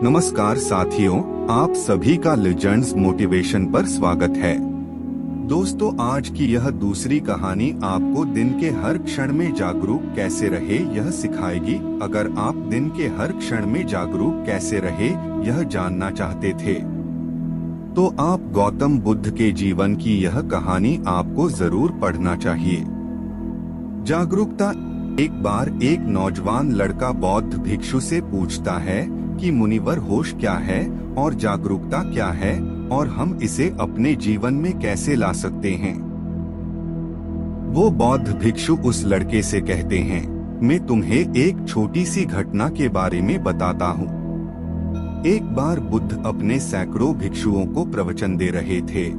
नमस्कार साथियों, आप सभी का लेजेंड्स मोटिवेशन पर स्वागत है। दोस्तों, आज की यह दूसरी कहानी आपको दिन के हर क्षण में जागरूक कैसे रहे यह सिखाएगी। अगर आप दिन के हर क्षण में जागरूक कैसे रहे यह जानना चाहते थे तो आप गौतम बुद्ध के जीवन की यह कहानी आपको जरूर पढ़ना चाहिए। जागरूकता। एक बार एक नौजवान लड़का बौद्ध भिक्षु से पूछता है कि मुनिवर, होश क्या है और जागरूकता क्या है और हम इसे अपने जीवन में कैसे ला सकते हैं। वो बौद्ध भिक्षु उस लड़के से कहते हैं, मैं तुम्हें एक छोटी सी घटना के बारे में बताता हूँ। एक बार बुद्ध अपने सैकड़ों भिक्षुओं को प्रवचन दे रहे थे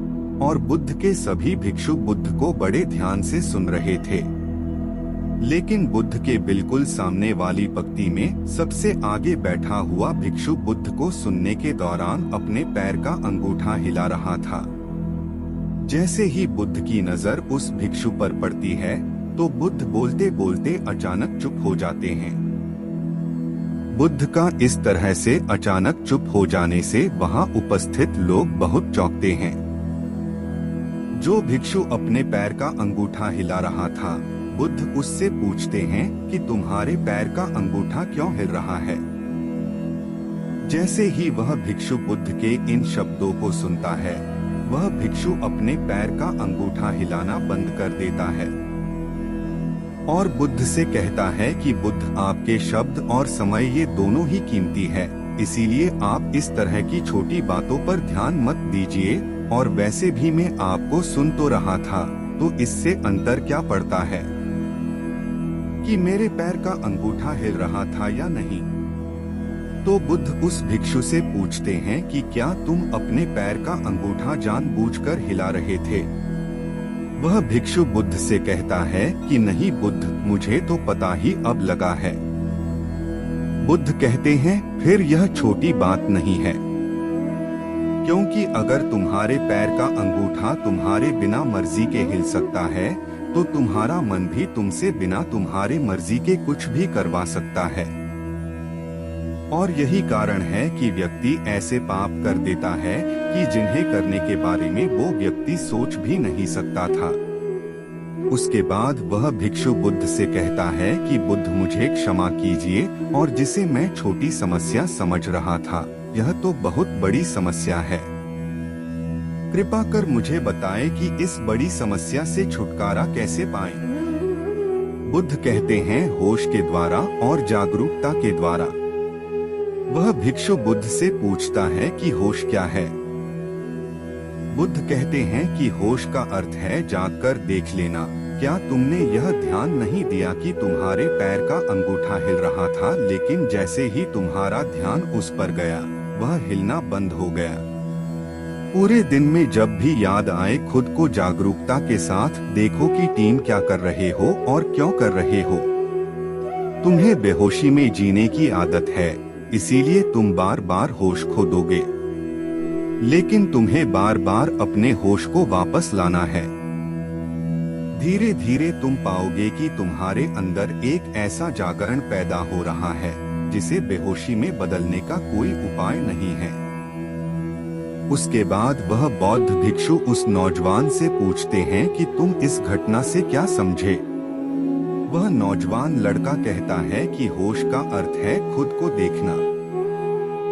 और बुद्ध के सभी भिक्षु बुद्ध को बड़े ध्यान से सुन रहे थे। लेकिन बुद्ध के बिल्कुल सामने वाली पंक्ति में सबसे आगे बैठा हुआ भिक्षु बुद्ध को सुनने के दौरान अपने पैर का अंगूठा हिला रहा था। जैसे ही बुद्ध की नजर उस भिक्षु पर पड़ती है तो बुद्ध बोलते बोलते अचानक चुप हो जाते हैं। बुद्ध का इस तरह से अचानक चुप हो जाने से वहां उपस्थित लोग बहुत चौंकते हैं। जो भिक्षु अपने पैर का अंगूठा हिला रहा था, बुद्ध उससे पूछते हैं कि तुम्हारे पैर का अंगूठा क्यों हिल रहा है। जैसे ही वह भिक्षु बुद्ध के इन शब्दों को सुनता है, वह भिक्षु अपने पैर का अंगूठा हिलाना बंद कर देता है और बुद्ध से कहता है कि बुद्ध, आपके शब्द और समय ये दोनों ही कीमती है, इसीलिए आप इस तरह की छोटी बातों पर ध्यान मत दीजिए। और वैसे भी मैं आपको सुन तो रहा था, तो इससे अंतर क्या पड़ता है कि मेरे पैर का अंगूठा हिल रहा था या नहीं। तो बुद्ध उस भिक्षु से पूछते हैं कि क्या तुम अपने पैर का अंगूठा जानबूझकर हिला रहे थे। वह भिक्षु बुद्ध से कहता है कि नहीं बुद्ध, मुझे तो पता ही अब लगा है। बुद्ध कहते हैं, फिर यह छोटी बात नहीं है, क्योंकि अगर तुम्हारे पैर का अंगूठा तुम्हारे बिना मर्जी के हिल सकता है तो तुम्हारा मन भी तुमसे बिना तुम्हारे मर्जी के कुछ भी करवा सकता है। और यही कारण है कि व्यक्ति ऐसे पाप कर देता है कि जिन्हें करने के बारे में वो व्यक्ति सोच भी नहीं सकता था। उसके बाद वह भिक्षु बुद्ध से कहता है कि बुद्ध, मुझे क्षमा कीजिए, और जिसे मैं छोटी समस्या समझ रहा था, यह तो बहुत बड़ी समस्या है। कृपा कर मुझे बताएं कि इस बड़ी समस्या से छुटकारा कैसे पाएं। बुद्ध कहते हैं, होश के द्वारा और जागरूकता के द्वारा। वह भिक्षु बुद्ध से पूछता है कि होश क्या है। बुद्ध कहते हैं कि होश का अर्थ है जागकर देख लेना। क्या तुमने यह ध्यान नहीं दिया कि तुम्हारे पैर का अंगूठा हिल रहा था, लेकिन जैसे ही तुम्हारा ध्यान उस पर गया, वह हिलना बंद हो गया। पूरे दिन में जब भी याद आए, खुद को जागरूकता के साथ देखो कि टीम क्या कर रहे हो और क्यों कर रहे हो। तुम्हें बेहोशी में जीने की आदत है, इसीलिए तुम बार बार होश खो दोगे, लेकिन तुम्हें बार बार अपने होश को वापस लाना है। धीरे धीरे तुम पाओगे कि तुम्हारे अंदर एक ऐसा जागरण पैदा हो रहा है जिसे बेहोशी में बदलने का कोई उपाय नहीं है। उसके बाद वह बौद्ध भिक्षु उस नौजवान से पूछते हैं कि तुम इस घटना से क्या समझे। वह नौजवान लड़का कहता है कि होश का अर्थ है खुद को देखना।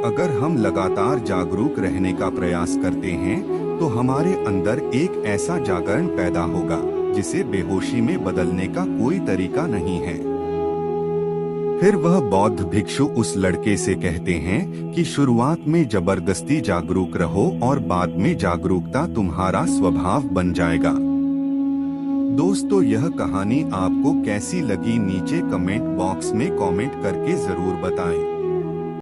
अगर हम लगातार जागरूक रहने का प्रयास करते हैं तो हमारे अंदर एक ऐसा जागरण पैदा होगा जिसे बेहोशी में बदलने का कोई तरीका नहीं है। फिर वह बौद्ध भिक्षु उस लड़के से कहते हैं कि शुरुआत में जबरदस्ती जागरूक रहो और बाद में जागरूकता तुम्हारा स्वभाव बन जाएगा। दोस्तों, यह कहानी आपको कैसी लगी नीचे कमेंट बॉक्स में कमेंट करके जरूर बताएं।